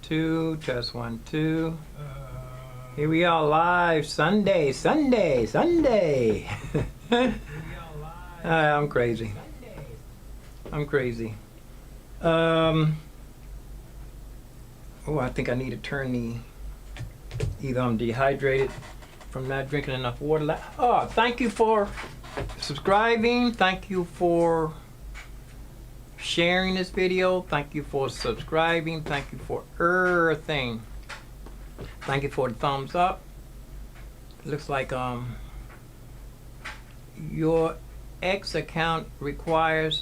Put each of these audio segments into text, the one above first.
2, test 1, 2. Here we are live, Sunday. I'm crazy. Oh, I think I need to turn either I'm dehydrated from not drinking enough water. Oh, thank you for subscribing. Thank you for sharing this video. Thank you for subscribing. Thank you for everything. Thank you for the thumbs up. It looks like your X account is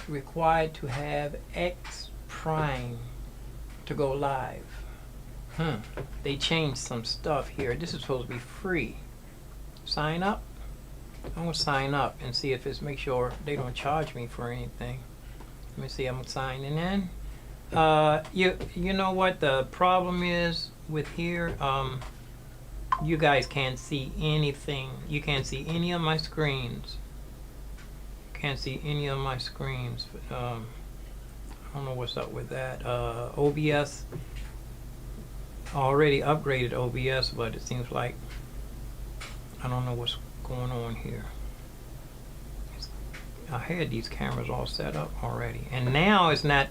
required to have X Prime to go live. They changed some stuff here. This is supposed to be free. Sign up. I'm gonna sign up and see if make sure they don't charge me for anything. Let me see. I'm signing in. You know what the problem is with here? You guys can't see anything. You can't see any of my screens. I don't know what's up with that. OBS already upgraded OBS, but it seems like I don't know what's going on here. I had these cameras all set up already, and now it's not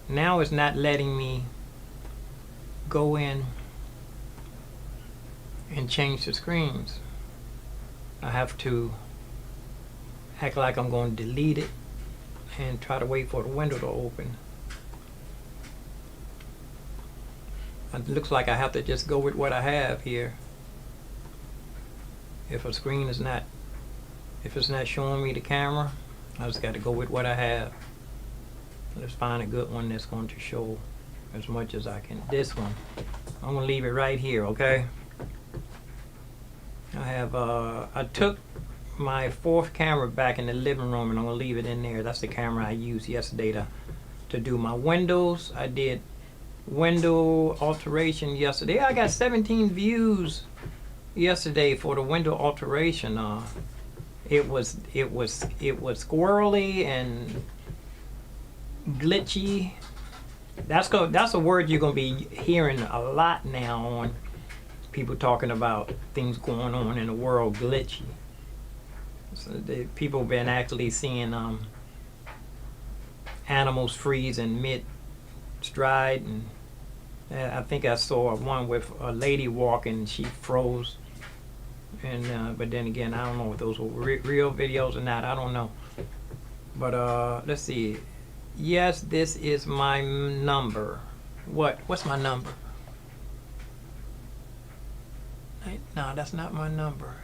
letting me go in and change the screens. I have to act like I'm going to delete it and try to wait for the window to open. It looks like I have to just go with what I have here. If a screen is not, if it's not showing me the camera, I just got to go with what I have. Let's find a good one that's going to show as much as I can. This one, I'm gonna leave it right here, okay? I took my fourth camera back in the living room, and I'm gonna leave it in there. That's the camera I used yesterday to do my windows. I did window alteration yesterday. I got 17 views yesterday for the window alteration. It was squirrely and glitchy. That's a word you're gonna be hearing a lot now on people talking about things going on in the world. Glitchy. So people have been actually seeing animals freeze in mid-stride, and I think I saw one with a lady walking, she froze. And but then again, I don't know if those were real videos or not. I don't know. But let's see. Yes, this is my number. What's my number? No, that's not my number.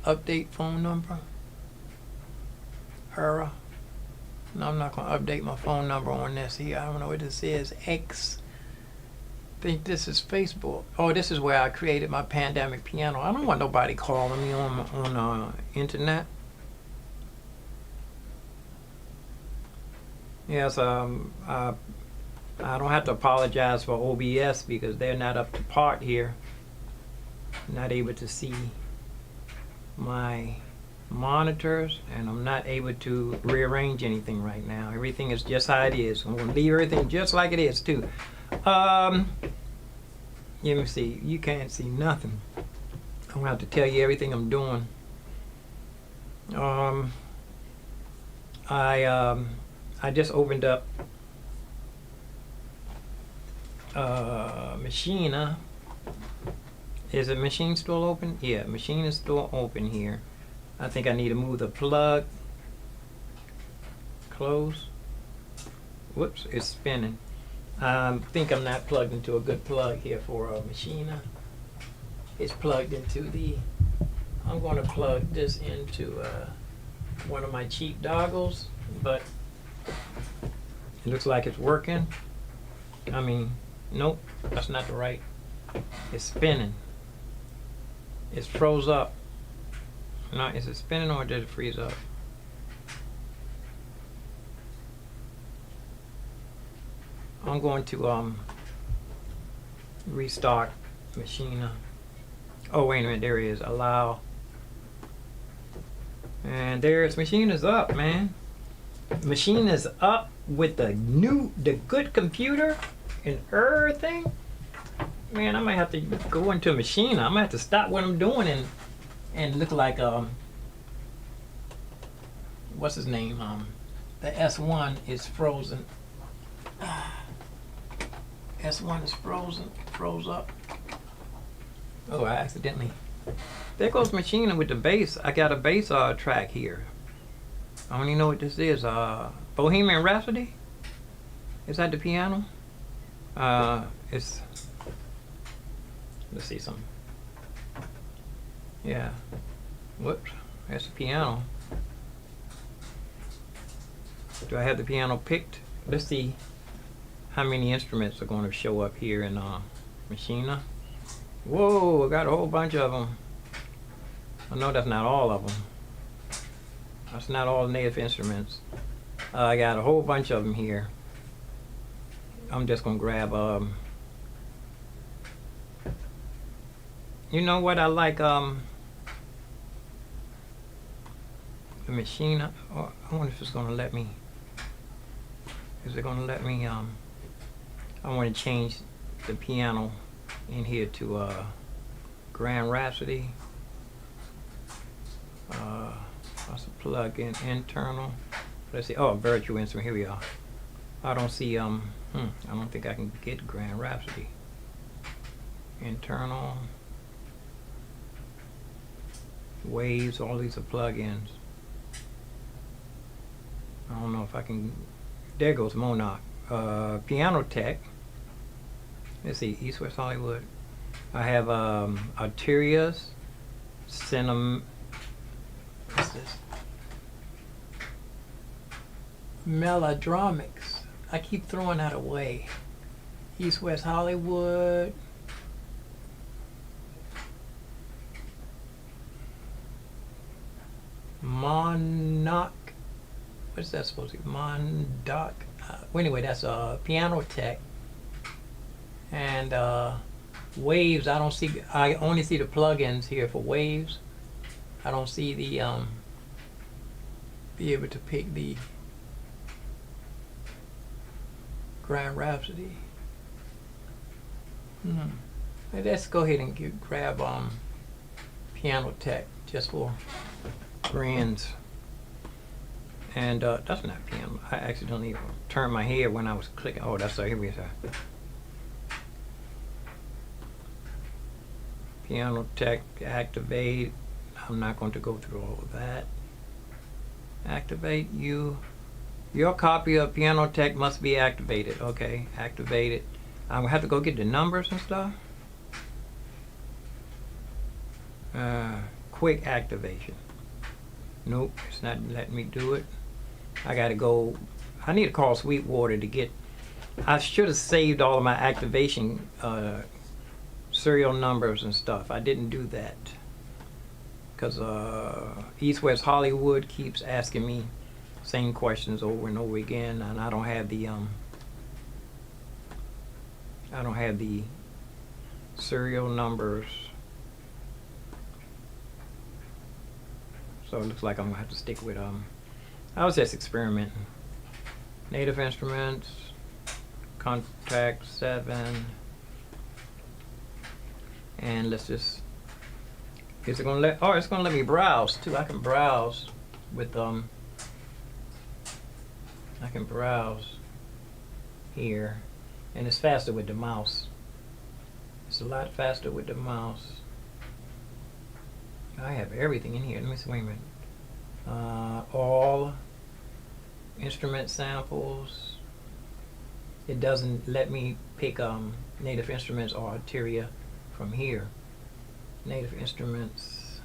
Update phone number. Error. No, I'm not going to update my phone number on this here. I don't know what this is. X. I think this is Facebook. Oh, this is where I created my pandemic piano. I don't want nobody calling me on internet. Yes, I don't have to apologize for OBS because they're not up to part here. Not able to see my monitors, and I'm not able to rearrange anything right now. Everything is just how it is. I'm gonna leave everything just like it is too. Let me see. You can't see nothing. I'm gonna have to tell you everything I'm doing. I just opened up Machina. Is the machine still open? Yeah, machine is still open here. I think I need to move the plug. Close. Whoops, it's spinning. I think I'm not plugged into a good plug here for Machina. It's plugged into I'm going to plug this into one of my cheap dongles, but it looks like it's working. I mean, nope, that's not the right. It's spinning. It's froze up. No, is it spinning or did it freeze up? I'm going to restart Machina. Oh, wait a minute, there it is. Allow And there's machine is up, man. Machine is up with the good computer and everything. Man, I might have to go into machine. I might have to stop what I'm doing and look like what's his name? The S1 is frozen. S1 is froze up. Oh, I accidentally. There goes Machina with the bass. I got a bass track here. I don't even know what this is. Bohemian Rhapsody? Is that the piano? It's. Let's see something. Yeah. Whoops. That's the piano. Do I have the piano picked? Let's see how many instruments are going to show up here in Machina. Whoa, I got a whole bunch of them. I know that's not all of them. That's not all native instruments. I got a whole bunch of them here. I'm just going to grab, you know what I like, the machine. Oh, I wonder if it's going to let me. Is it going to let me, I want to change the piano in here to Grand Rhapsody. That's a plug-in internal. Let's see. Oh, virtual instrument. Here we are. I don't see. I don't think I can get Grand Rhapsody. Internal. Waves. All these are plug-ins. I don't know if I can. There goes Monarch. Piano Tech. Let's see. East West Hollywood. I have Arterias. What's this? Melodromics. I keep throwing that away. East West Hollywood. Monarch. What's that supposed to be? Mondoc. Well, anyway, that's Piano Tech. And Waves. I don't see. I only see the plugins here for Waves. I don't see the be able to pick the Grand Rhapsody. Let's go ahead and grab Piano Tech just for grins. And that's not piano. I accidentally turned my head when I was clicking. Oh, that's here we are. Piano Tech activate. I'm not going to go through all of that. Activate you. Your copy of Piano Tech must be activated. Okay, activated. I'm gonna have to go get the numbers and stuff. Quick activation. Nope, it's not letting me do it. I gotta go. I need to call Sweetwater to get. I should have saved all of my activation serial numbers and stuff. I didn't do that. Because East West Hollywood keeps asking me same questions over and over again, and I don't have the serial numbers, so it looks like I'm gonna have to stick with I was just experimenting. Native Instruments, Contact 7, and let's just. Is it gonna let? Oh, it's gonna let me browse too. I can browse with I can browse here, and it's faster with the mouse. It's a lot faster with the mouse. I have everything in here. Let me see. Wait a minute. All instrument samples. It doesn't let me pick Native Instruments or Arteria from here. Native Instruments.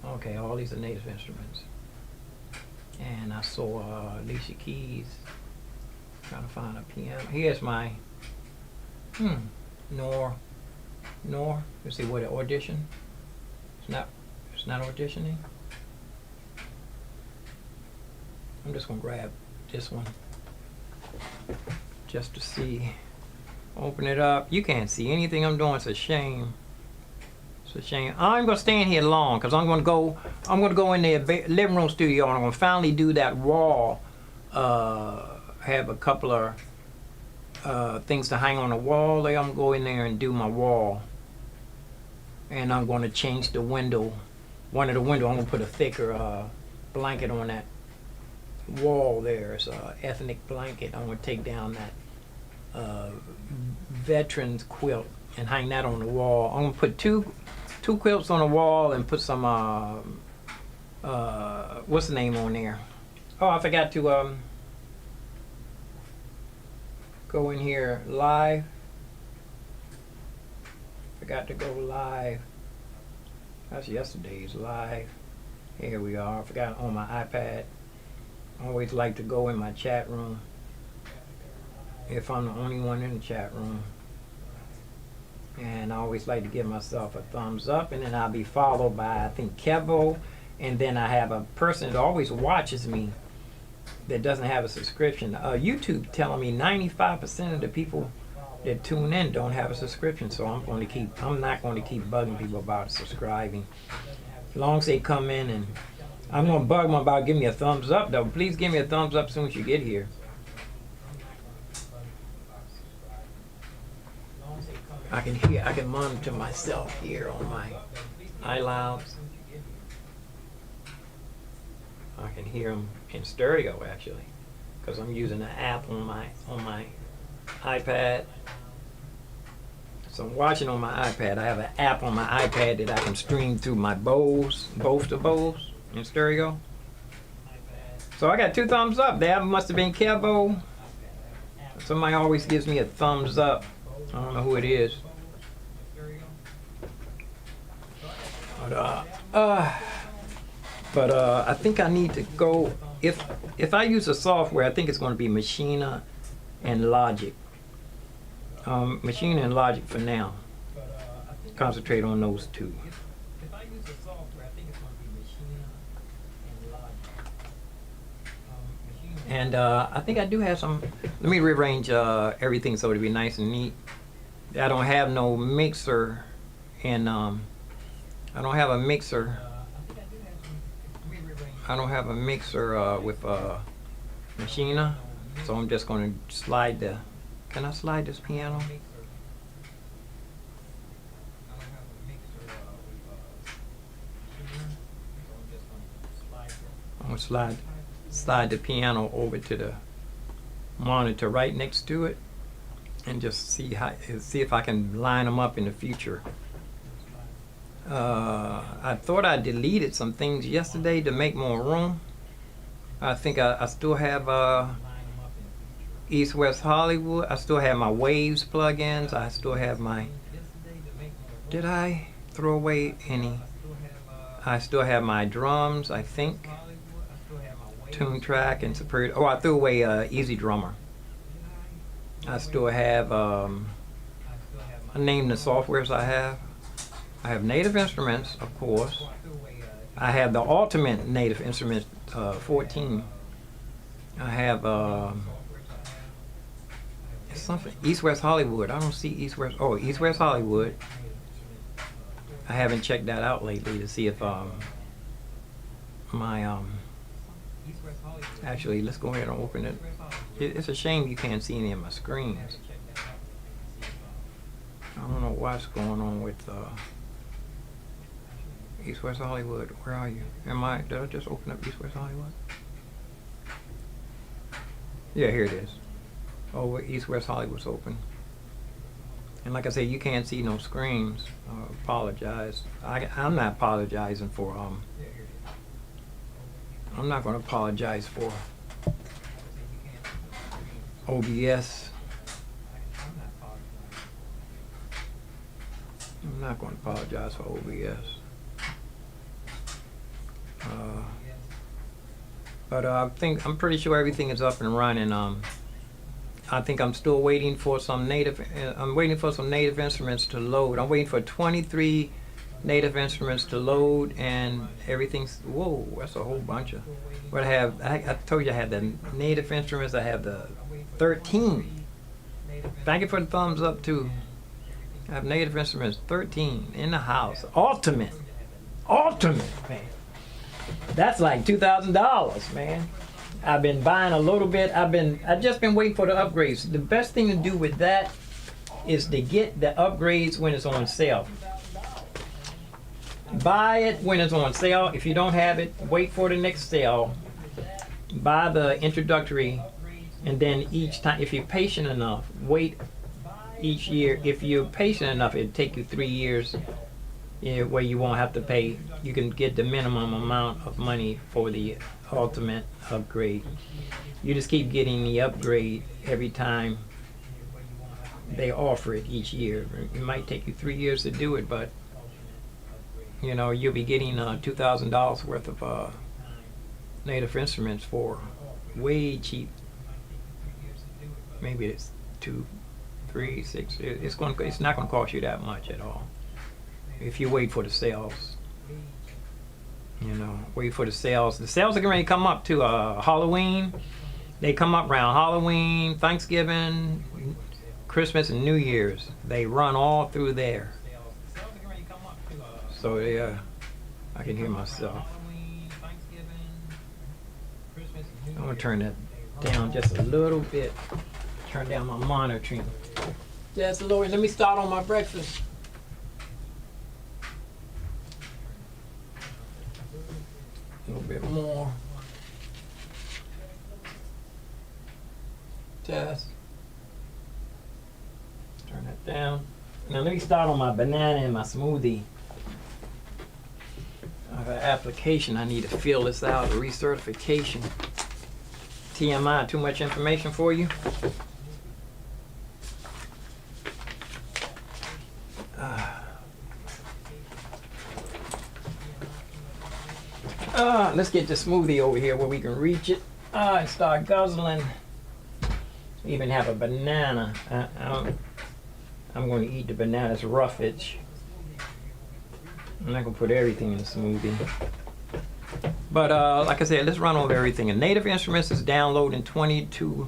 Okay, all these are Native Instruments. And I saw Alicia Keys. Trying to find a piano. Here's my Nor. Let's see what an audition. It's not auditioning. I'm just gonna grab this one just to see. Open it up. You can't see anything I'm doing. It's a shame. It's a shame. I'm gonna stay in here long because I'm gonna go in the living room studio and I'm gonna finally do that wall. Have a couple of things to hang on the wall there. I'm gonna go in there and do my wall. And I'm gonna change the window. One of the windows, I'm gonna put a thicker blanket on that wall there. It's a ethnic blanket. I'm gonna take down that veterans quilt and hang that on the wall. I'm gonna put two quilts on the wall and put some what's the name on there? Oh, I forgot to go in here live. Forgot to go live. That's yesterday's live. Here we are. I forgot on my iPad. I always like to go in my chat room if I'm the only one in the chat room. And I always like to give myself a thumbs up, and then I'll be followed by, I think, Kevo, and then I have a person that always watches me that doesn't have a subscription. YouTube telling me 95% of the people that tune in don't have a subscription, so I'm not going to keep bugging people about subscribing. As long as they come in, and I'm going to bug them about giving me a thumbs up, though. Please give me a thumbs up as soon as you get here. I can monitor myself here on my iLouds. I can hear them in stereo actually, because I'm using an app on my iPad. So I'm watching on my iPad. I have an app on my iPad that I can stream through my both the Bose in stereo. So I got 2 thumbs up. That must have been Kevo. Somebody always gives me a thumbs up. I don't know who it is. But I think I need to go. If I use a software, I think it's going to be Machina and Logic. Machina and Logic for now. Concentrate on those 2. If I use a software, I think it's going to be Machina and Logic. And I think I do have some. Let me rearrange everything so it'll be nice and neat. I don't have no mixer, and I don't have a mixer. I don't have a mixer with Machina, so I'm just going to slide the. Can I slide this piano? I'm going to slide the piano over to the monitor right next to it, and just see if I can line them up in the future. I thought I deleted some things yesterday to make more room. I think I still have East West Hollywood. I still have my Waves plugins. I still have my. Did I throw away any? I still have my drums, I think. Tune Track and Superior. Oh, I threw away Easy Drummer. I still have. I named the softwares I have. I have Native Instruments, of course. I have the Ultimate Native Instruments 14. I have something East West Hollywood. I don't see East West. Oh, East West Hollywood. I haven't checked that out lately to see if my actually, let's go ahead and open it. It's a shame you can't see any of my screens. I don't know what's going on with East West Hollywood. Where are you? Did I just open up East West Hollywood? Yeah, here it is. Oh, East West Hollywood's open. And like I said, you can't see no screens. Apologize. I'm not apologizing for I'm not going to apologize for OBS. I'm not going to apologize for OBS. But I'm pretty sure everything is up and running. I think I'm still waiting for some native. I'm waiting for some Native Instruments to load. I'm waiting for 23 Native Instruments to load, and everything's. Whoa, that's a whole bunch of. What I told you I had the Native Instruments. I have the 13. Thank you for the thumbs up too. I have Native Instruments 13 in the house. Ultimate, man. That's like $2,000, man. I've been buying a little bit. I've just been waiting for the upgrades. The best thing to do with that is to get the upgrades when it's on sale. Buy it when it's on sale. If you don't have it, wait for the next sale. Buy the introductory, and then each time, if you're patient enough, wait each year. If you're patient enough, it'll take you 3 years, where you won't have to pay. You can get the minimum amount of money for the ultimate upgrade. You just keep getting the upgrade every time they offer it each year. It might take you 3 years to do it, but you know, you'll be getting $2,000 worth of Native Instruments for way cheap. Maybe it's 2, 3, 6. It's not going to cost you that much at all if you wait for the sales. You know, wait for the sales. The sales are going to come up to Halloween. They come up around Halloween, Thanksgiving, Christmas, and New Year's. They run all through there. So yeah, I can hear myself. I'm gonna turn that down just a little bit. Turn down my monitoring. Just a little. Let me start on my breakfast. A little bit more. Test. Turn that down. Now let me start on my banana and my smoothie. I have an application. I need to fill this out. Recertification. TMI. Too much information for you? Let's get the smoothie over here where we can reach it. And start guzzling. Even have a banana. I'm going to eat the banana's roughage. I'm not going to put everything in the smoothie. But like I said, let's run over everything. And Native Instruments is downloading 22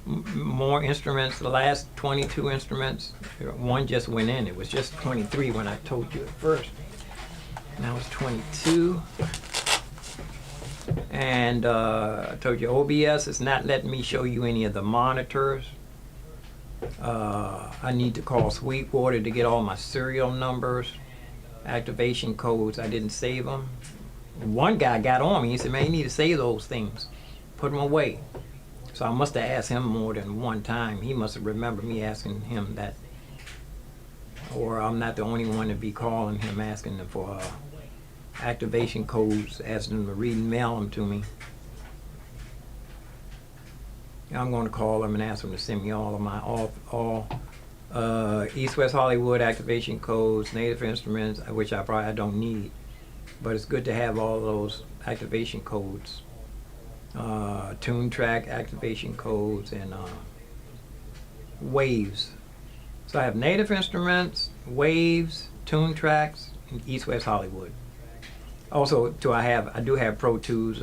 more instruments. The last 22 instruments, one just went in. It was just 23 when I told you at first. Now it's 22. And I told you OBS is not letting me show you any of the monitors. I need to call Sweetwater to get all my serial numbers, activation codes. I didn't save them. One guy got on me. He said, man, you need to save those things. Put them away. So I must have asked him more than one time. He must have remembered me asking him that. Or I'm not the only one to be calling him asking him for activation codes, asking him to read and mail them to me. I'm going to call him and ask him to send me all of my East West Hollywood activation codes, Native Instruments, which I don't need, but it's good to have all those activation codes, tune track activation codes, and waves. So I have Native Instruments, waves, tune tracks, and East West Hollywood. Also, I do have Pro Tools.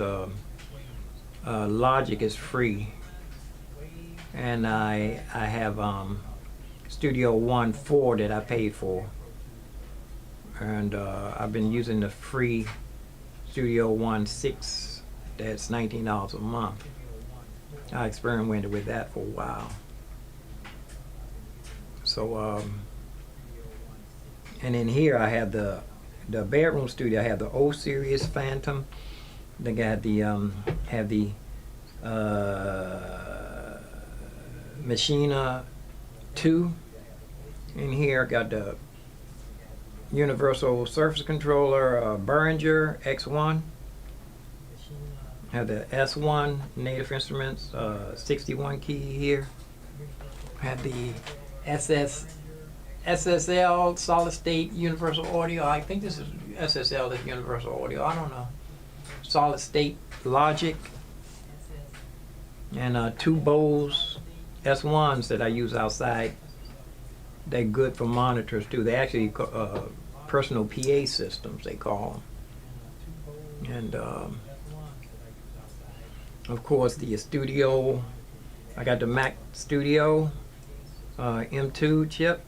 Logic is free. And I have Studio One 4 that I paid for, and I've been using the free Studio One 6 that's $19 a month. I experimented with that for a while. So and in here I have the bedroom studio. I have the O Series Phantom. Then I have the Machina 2 in here. Got the Universal Surface Controller Behringer X1. Have the S1 Native Instruments 61 key here. Have the SSL Solid State Universal Audio. I think this is SSL, this Universal Audio. I don't know. Solid State Logic. And 2 Bose S1s that I use outside. They're good for monitors too. They actually personal PA systems, they call them. And of course the studio. I got the Mac Studio M2 chip,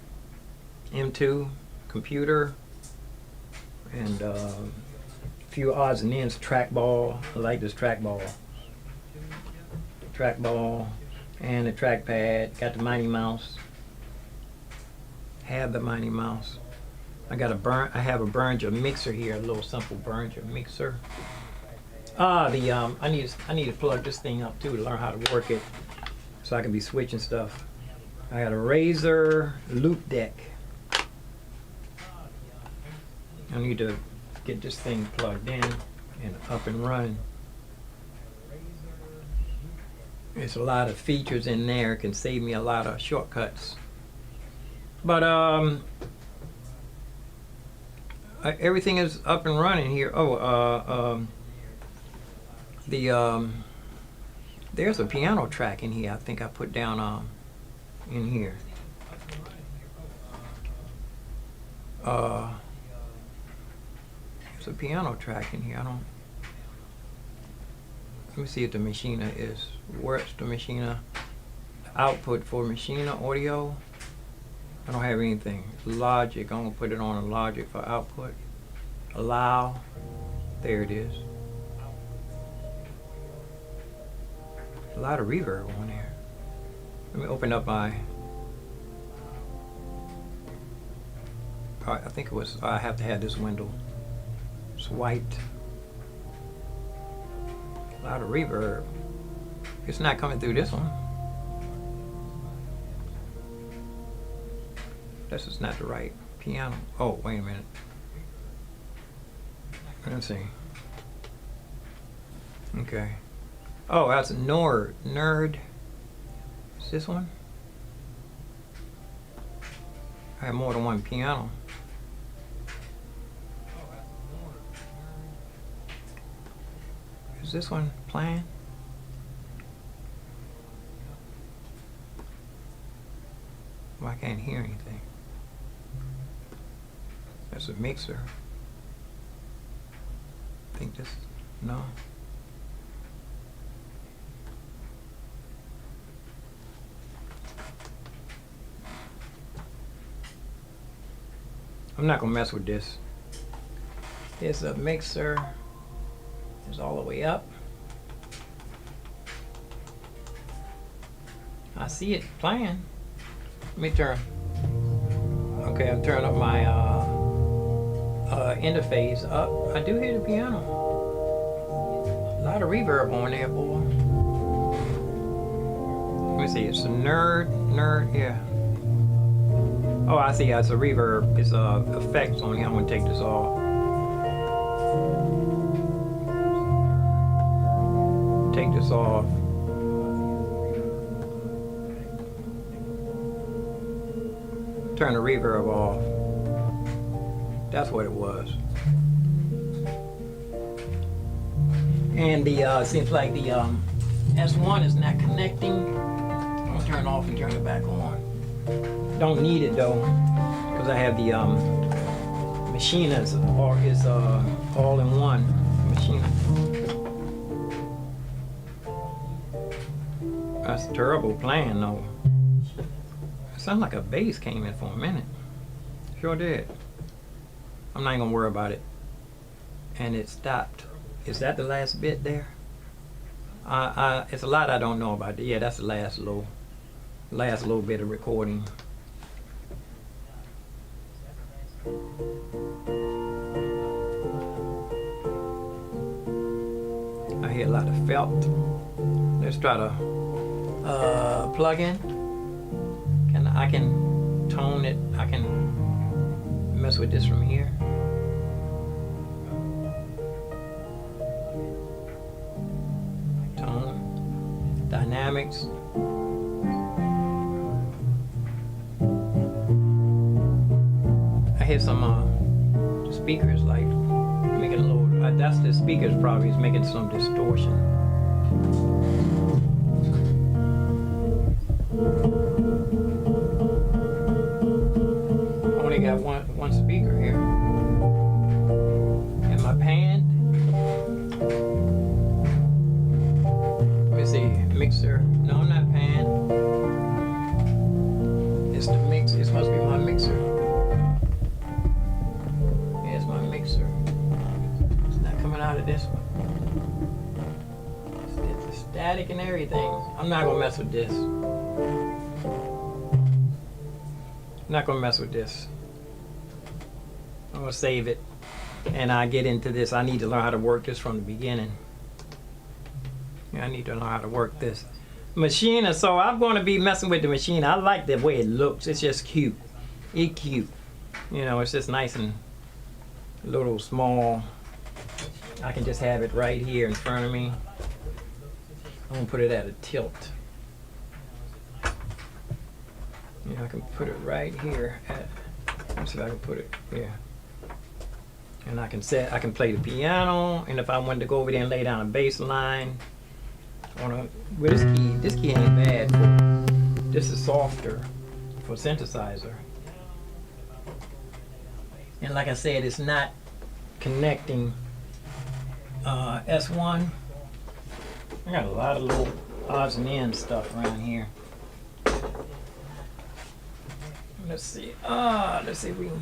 M2 computer, and a few odds and ends. Trackball. I like this trackball. Trackball and the trackpad. Got the Mighty Mouse. Have the Mighty Mouse. I have a Behringer mixer here, a little simple Behringer mixer. I need to plug this thing up too to learn how to work it, so I can be switching stuff. I got a Razor loop deck. I need to get this thing plugged in and up and running. There's a lot of features in there. It can save me a lot of shortcuts. But everything is up and running here. There's a piano track in here. I think I put down in here. There's a piano track in here. Let me see if the Machina is. Where's the Machina output for Machina audio? I don't have anything. Logic, I'm gonna put it on a Logic for output. Allow, there it is. A lot of reverb on there. Let me open up my, I think it was, I have to have this window. It's white. A lot of reverb. It's not coming through this one. This is not the right piano. Oh, wait a minute. Let's see. Okay. Oh, that's a Nerd. Is this one? I have more than one piano. Is this one playing? Well, I can't hear anything. That's a mixer. I think this, no. I'm not gonna mess with this. Here's a mixer. It's all the way up. I see it playing. Let me turn. Okay, I'm turning up my interface up. I do hear the piano. A lot of reverb on there, boy. Let me see. It's a Nerd, yeah. Oh, I see. It's a reverb. It's effects on here. I'm gonna take this off. Take this off. Turn the reverb off. That's what it was. And the seems like the S1 is not connecting. I'm gonna turn it off and turn it back on. Don't need it though, because I have the Machina's or is all-in-one Machina. That's terrible playing though. It sounded like a bass came in for a minute. Sure did. I'm not even gonna worry about it. And it stopped. Is that the last bit there? It's a lot I don't know about. Yeah, that's the last little bit of recording. I hear a lot of felt. Let's try to plug in. I can tone it. I can mess with this from here. Tone, dynamics. I hear some the speakers like making a little. That's the speakers probably is making some distortion. Only got one speaker here. And my pan. Let me see, mixer. No, I'm not pan. It's the mix. It must be my mixer. this one. It's static and everything. I'm not gonna mess with this. Not gonna mess with this. I'm gonna save it, and I get into this. I need to learn how to work this from the beginning. Yeah, I need to learn how to work this machine. And so I'm going to be messing with the machine. I like the way it looks. It's just cute. It's cute. You know, it's just nice and little small. I can just have it right here in front of me. I'm gonna put it at a tilt. Yeah, I can put it right here at, let's see if I can put it here. And I can play the piano, and if I wanted to go over there and lay down a bass line with this key ain't bad this is softer for synthesizer. And like I said, it's not connecting S1. I got a lot of little odds and ends stuff around here. Let's see if we can,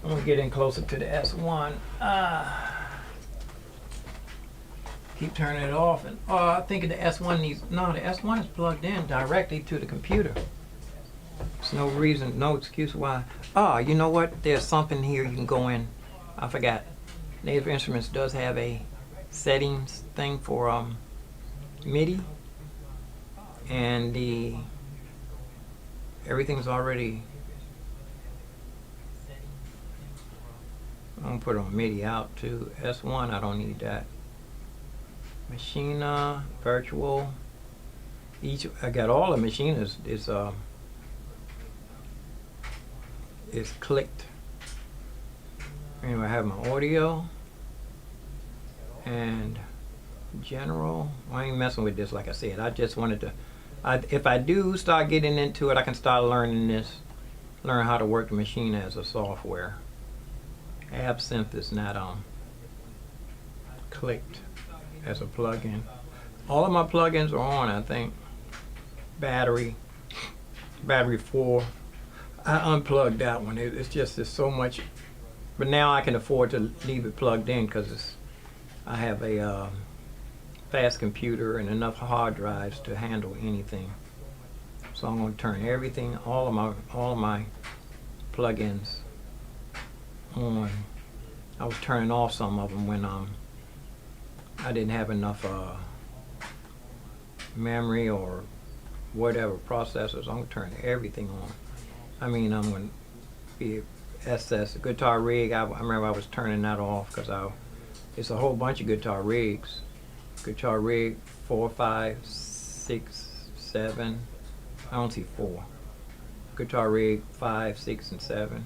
I'm gonna get in closer to the S1. Keep turning it off, and I think the S1 needs, no, the S1 is plugged in directly to the computer. There's no reason, no excuse why. You know what? There's something here you can go in. I forgot. Native Instruments does have a settings thing for MIDI, and everything's already. I'm gonna put it on MIDI out to S1. I don't need that. Machina, virtual. I got all the machinas is clicked. Anyway, I have my audio and general. I ain't messing with this, like I said. I just wanted to. If I do start getting into it, I can start learning this. Learn how to work the machine as a software. Absinthe is not clicked as a plugin. All of my plugins are on, I think. Battery 4. I unplugged that one. It's just there's so much, but now I can afford to leave it plugged in because I have a fast computer and enough hard drives to handle anything. So I'm going to turn everything, all of my plugins on. I was turning off some of them when I didn't have enough memory or whatever processors. I'm going to turn everything on. I mean, I'm going to be SS guitar rig. I remember I was turning that off because it's a whole bunch of guitar rigs. Guitar rig 4, 5, 6, 7. I don't see 4. Guitar rig 5, 6, and 7.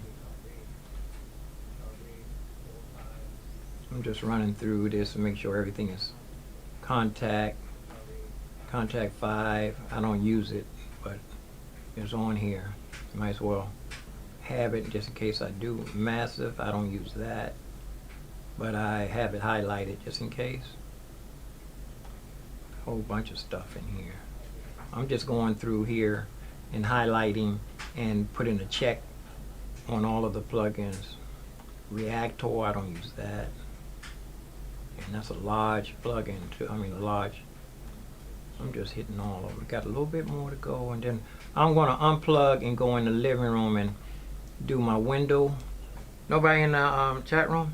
I'm just running through this to make sure everything is contact 5. I don't use it, but it's on here. Might as well have it just in case I do. Massive, I don't use that, but I have it highlighted just in case. A whole bunch of stuff in here. I'm just going through here and highlighting and putting a check on all of the plugins. Reactor, I don't use that. And that's a large plugin too. I mean, large. I'm just hitting all of them. Got a little bit more to go, and then I'm going to unplug and go in the living room and do my window. Nobody in the chat room?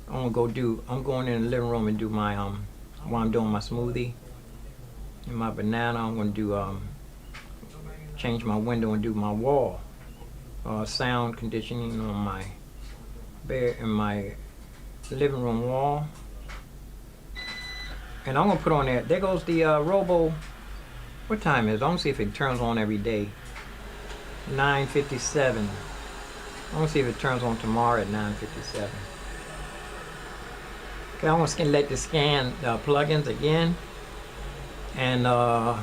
I'm going in the living room and do my while I'm doing my smoothie and my banana. I'm going to do change my window and do my wall sound conditioning on my my living room wall. And I'm going to put on there goes the Robo, what time is it? I'm going to see if it turns on every day. 9:57. I'm going to see if it turns on tomorrow at 9:57. Okay, I'm going to let this scan plugins again. And I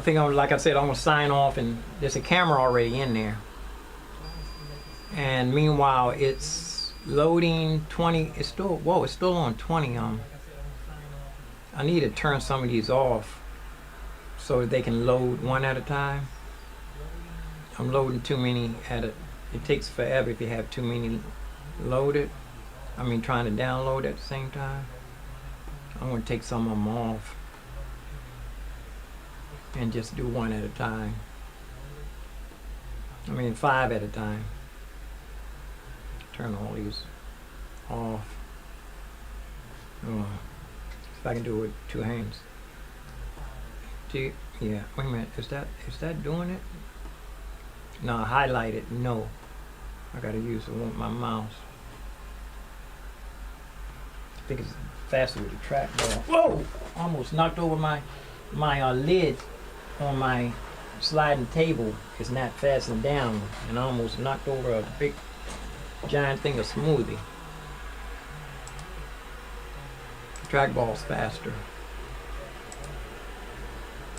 think, like I said, I'm going to sign off, and there's a camera already in there. And meanwhile, it's loading 20. It's still on 20. I need to turn some of these off so that they can load one at a time. I'm loading too many it takes forever if you have too many loaded. I mean, trying to download at the same time. I'm going to take some of them off and just do one at a time. I mean 5 at a time. Turn all these off. Oh, if I can do it with 2 hands. Yeah, wait a minute, is that doing it? No, highlight it, no. I gotta use my mouse. I think it's faster with the trackball. Whoa! Almost knocked over my lid on my sliding table. It's not fastened down, and I almost knocked over a big giant thing of smoothie. The trackball's faster.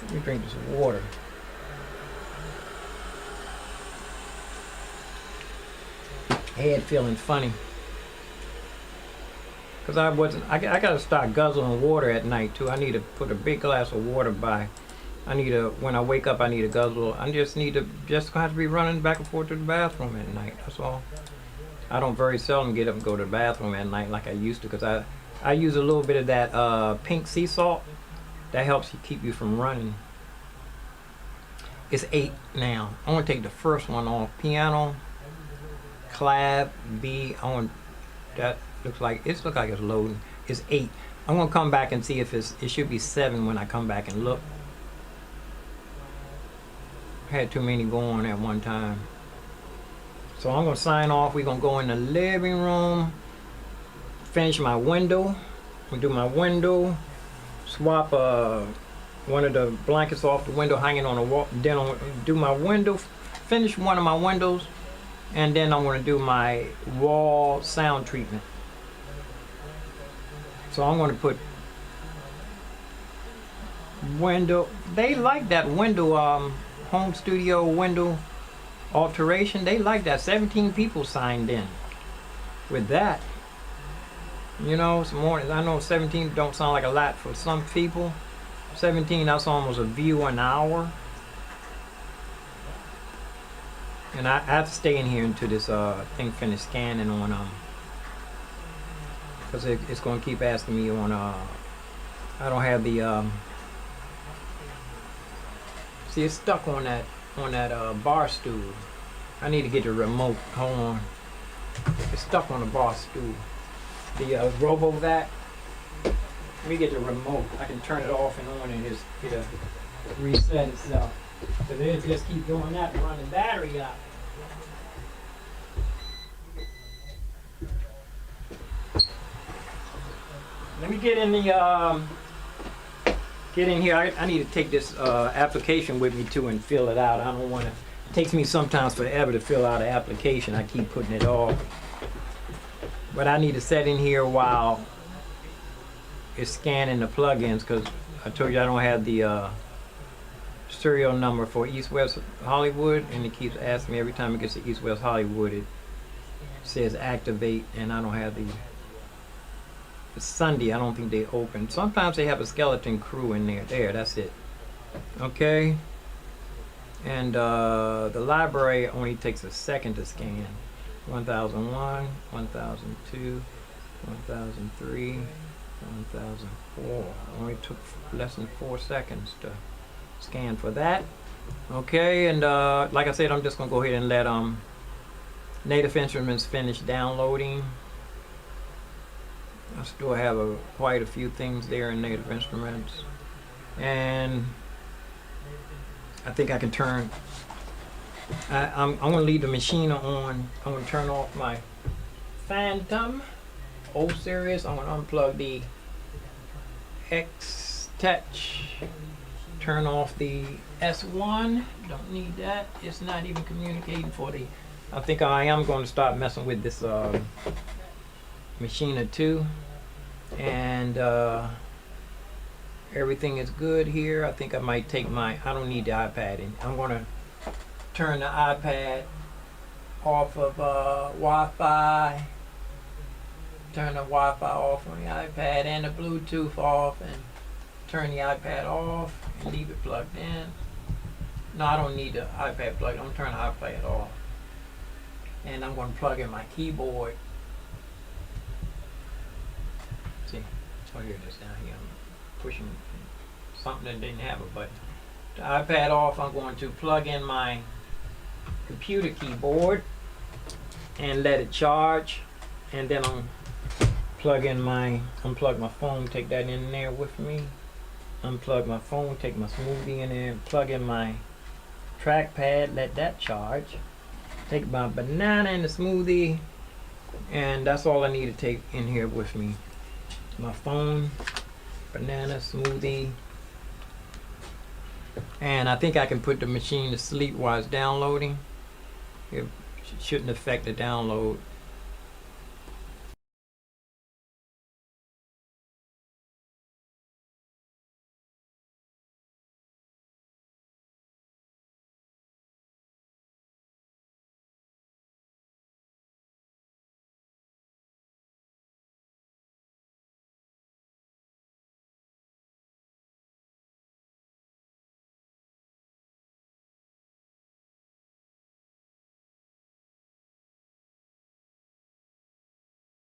Let me drink this water. Head feeling funny. Cause I gotta start guzzling water at night too. I need to put a big glass of water by. When I wake up, I need to guzzle. I just have to be running back and forth to the bathroom at night. That's all. I don't very seldom get up and go to the bathroom at night like I used to, cause I use a little bit of that pink sea salt. That helps you keep you from running. It's 8 now. I'm gonna take the first one off. Piano, clav, B. That looks like it's loading. It's 8. I'm gonna come back and see if it should be 7 when I come back and look. I had too many going at one time. So I'm gonna sign off. We're gonna go in the living room, finish my window. We'll do my window, swap one of the blankets off the window hanging on the wall. Then I'll do my window, finish one of my windows, and then I'm going to do my wall sound treatment. So I'm going to put window. They like that window, home studio window alteration. They like that. 17 people signed in with that. You know, some mornings. I know 17 don't sound like a lot for some people. 17, that's almost a view an hour. And I have to stay in here until this thing finish scanning on because it's going to keep asking me on I don't have the see, it's stuck on that bar stool. I need to get the remote. Hold on. It's stuck on the bar stool. The RoboVac. Let me get the remote. I can turn it off and on and it'll reset itself. Because it'll just keep doing that and run the battery out. Let me get in here. I need to take this application with me too and fill it out. I don't want to. It takes me sometimes forever to fill out an application. I keep putting it off. But I need to set in here while it's scanning the plugins, because I told you I don't have the serial number for East West Hollywood, and it keeps asking me every time it gets to East West Hollywood. It says activate, and I don't have it's Sunday. I don't think they open. Sometimes they have a skeleton crew in there. There, that's it. Okay. And the library only takes a second to scan. 1001, 1002, 1003. 1004. Only took less than 4 seconds to scan for that. Okay, and like I said, I'm just gonna go ahead and let Native Instruments finish downloading. I still have quite a few things there in Native Instruments, and I think I can turn. I'm gonna leave the machine on. I'm gonna turn off my Phantom. O series. I'm gonna unplug the X-Touch. Turn off the S1. Don't need that. It's not even communicating for the. I think I am going to start messing with this Machina 2, and everything is good here. I think I might take I don't need the iPad in. I'm going to turn the iPad off of Wi-Fi. Turn the Wi-Fi off on the iPad and the Bluetooth off, and turn the iPad off and leave it plugged in. No, I don't need the iPad plugged. I'm turning the iPad off, and I'm going to plug in my keyboard. See, Oh, here it is down here. I'm pushing something that didn't have a button. The iPad off, I'm going to plug in my computer keyboard and let it charge, and then unplug my phone, take that in there with me, unplug my phone, take my smoothie in there, plug in my trackpad, let that charge, take my banana and the smoothie, and that's all I need to take in here with me. My phone, banana, smoothie, and I think I can put the machine to sleep while it's downloading. It shouldn't affect the download.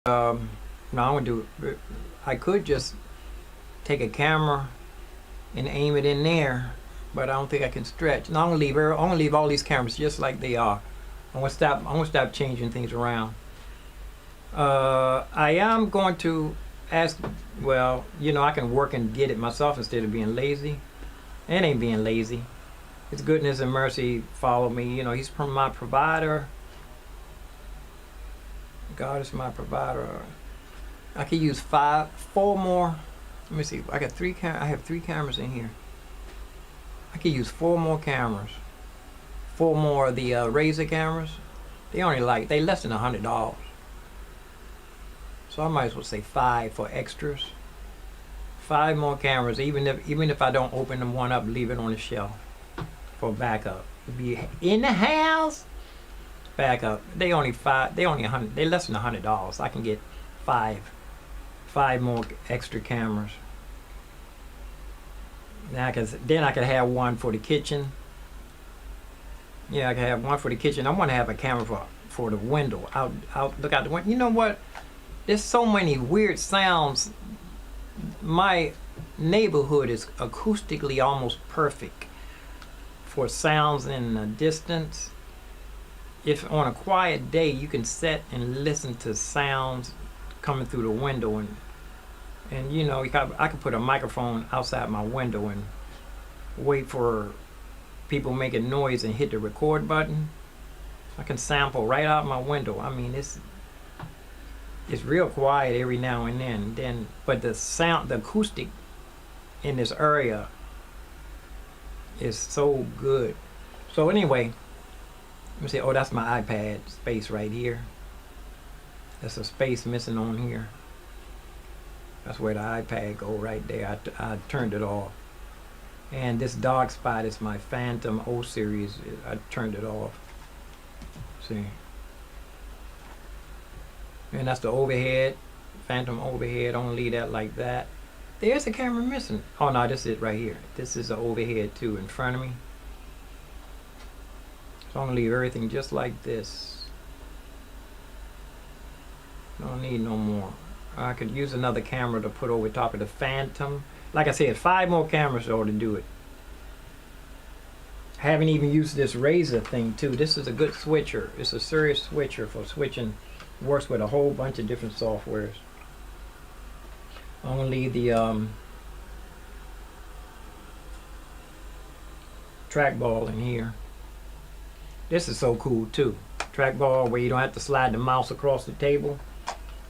No, I'm gonna do it. I could just take a camera and aim it in there, but I don't think I can stretch. No, I'm gonna leave all these cameras just like they are. I'm gonna stop changing things around. I am going to ask. Well, I can work and get it myself instead of being lazy. It ain't being lazy. His goodness and mercy follow me. He's my provider. God is my provider. I could use 4 more. Let me see. I have 3 cameras in here. I could use 4 more cameras. 4 more of the Razor cameras. They less than $100. So I might as well say 5 for extras. 5 more cameras, even if I don't open them one up, leave it on the shelf for backup. It'd be in the house. Backup. They less than $100. I can get 5 more extra cameras. Then I could have one for the kitchen. Yeah, I can have one for the kitchen. I want to have a camera for the window. I'll look out the window. You know what? There's so many weird sounds. My neighborhood is acoustically almost perfect for sounds in the distance. If on a quiet day you can sit and listen to sounds coming through the window, and I could put a microphone outside my window and wait for people making noise and hit the record button. I can sample right out my window. I mean, it's real quiet every now and then. But the acoustic in this area is so good. So anyway. Let me see. Oh, that's my iPad space right here. There's a space missing on here. That's where the iPad go right there. I turned it off. And this dark spot is my Phantom O series. I turned it off. See. And that's the overhead. Phantom overhead. I'm gonna leave that like that. There's a camera missing. Oh no, this is it right here. This is the overhead too in front of me. So I'm gonna leave everything just like this. Don't need no more. I could use another camera to put over top of the Phantom. Like I said, 5 more cameras ought to do it. I haven't even used this Razor thing too. This is a good switcher. It's a serious switcher for switching. Works with a whole bunch of different softwares. I'm gonna leave the trackball in here. This is so cool too. Trackball where you don't have to slide the mouse across the table.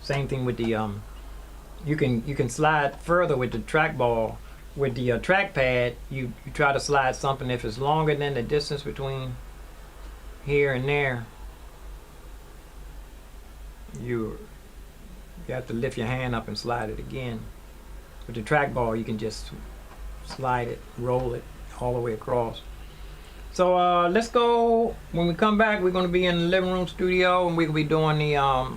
Same thing with the you can slide further with the trackball. With the trackpad, you try to slide something if it's longer than the distance between here and there. You have to lift your hand up and slide it again. With the trackball, you can just slide it, roll it all the way across. So let's go. When we come back, we're going to be in the living room studio, and we're going to be doing the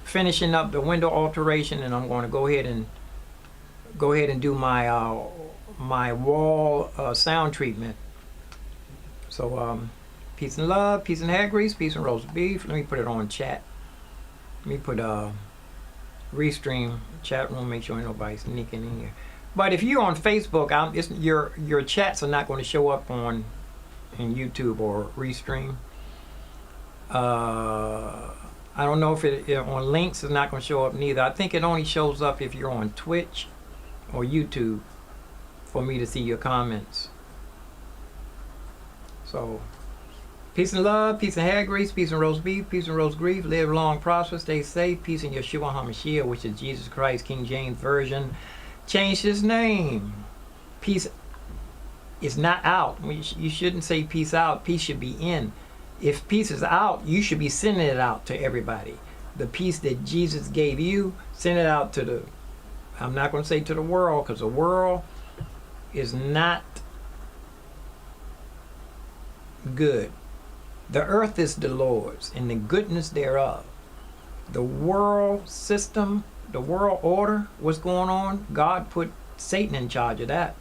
finishing up the window alteration, and I'm going to go ahead and do my my wall sound treatment. So peace and love, peace and hair grease, peace and roast beef. Let me put it on chat. Let me put Restream chat room. Make sure ain't nobody sneaking in here. But if you're on Facebook, your chats are not going to show up in YouTube or Restream. I don't know if it on links it's not going to show up neither. I think it only shows up if you're on Twitch or YouTube for me to see your comments. So, peace and love, peace and hair grease, peace and roast beef, peace and roast grief. Live long, prosper, stay safe. Peace in Yeshua HaMashiach, which is Jesus Christ, King James Version. Changed his name. Peace is not out. You shouldn't say peace out. Peace should be in. If peace is out, you should be sending it out to everybody. The peace that Jesus gave you, send it out to the, I'm not going to say to the world, because the world is not good. The earth is the Lord's and the goodness thereof. The world system, the world order, what's going on, God put Satan in charge of that.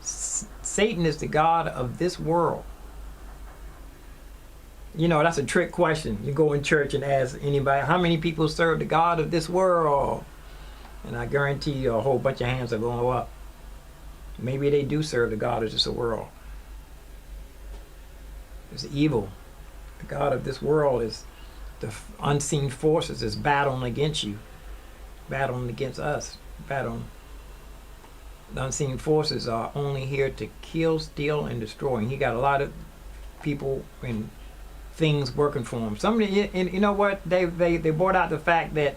Satan is the God of this world. You know, that's a trick question. You go in church and ask anybody, how many people serve the God of this world? And I guarantee you a whole bunch of hands are going to go up. Maybe they do serve the God of this world. It's evil. The God of this world is the unseen forces is battling against you, battling against us, battling. The unseen forces are only here to kill, steal, and destroy. And he got a lot of people and things working for him. And you know what? They brought out the fact that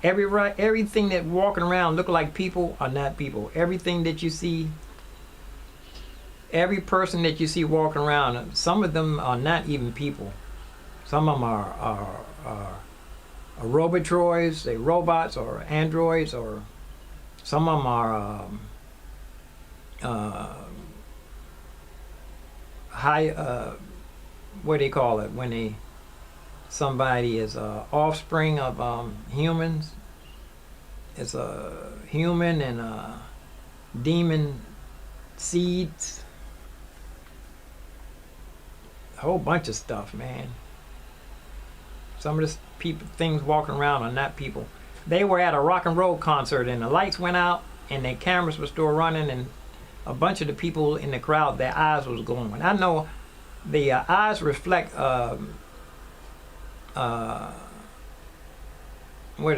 everything that walking around look like people are not people. Everything that you see, every person that you see walking around, some of them are not even people. Some of them are robotroids, they robots or androids, or some of them are what do you call it when somebody is offspring of humans. It's a human and a demon seeds. A whole bunch of stuff, man. Some of the things walking around are not people. They were at a rock and roll concert and the lights went out and their cameras were still running, and a bunch of the people in the crowd, their eyes was glowing. I know the eyes reflect what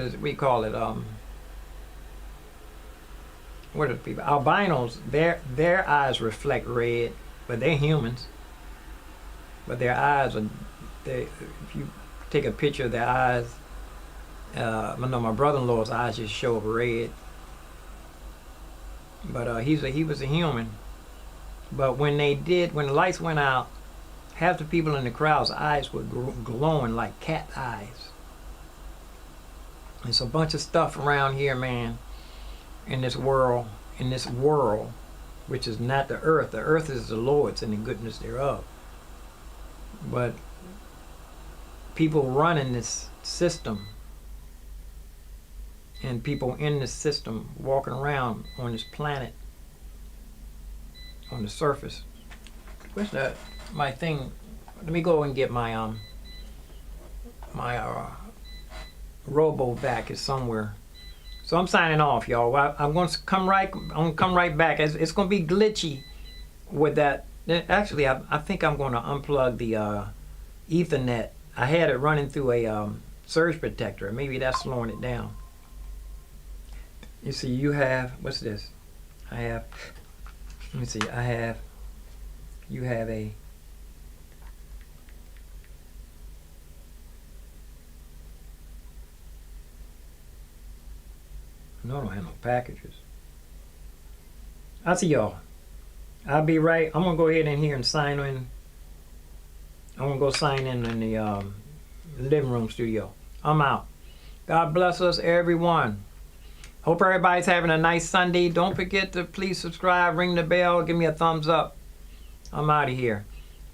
is it we call it, what are the people, albinos, their eyes reflect red, but they're humans, but their eyes are, if you take a picture of their eyes, I know my brother-in-law's eyes just show up red, but he was a human. But when the lights went out, half the people in the crowd's eyes were glowing like cat eyes. There's a bunch of stuff around here, man, in this world, which is not the earth. The earth is the Lord's and the goodness thereof. But people running this system, and people in this system walking around on this planet, on the surface. Where's that? My thing. Let me go and get my robo vac is somewhere. So I'm signing off, y'all. I'm going to come right back. It's going to be glitchy with that. Actually, I think I'm going to unplug the Ethernet. I had it running through a surge protector. Maybe that's slowing it down. You see, you have, what's this? I have, let me see, you have a, no, I don't have no packages. I'll see y'all. I'll be right. I'm going to go ahead in here and sign in. I'm going to go sign in the living room studio. I'm out. God bless us, everyone. Hope everybody's having a nice Sunday. Don't forget to please subscribe, ring the bell, give me a thumbs up. I'm out of here.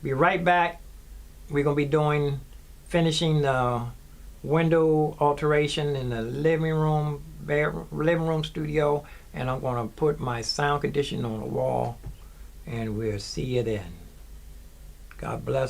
Be right back. We're going to be finishing the window alteration in the living room studio, and I'm going to put my sound conditioning on the wall, and we'll see you then. God bless.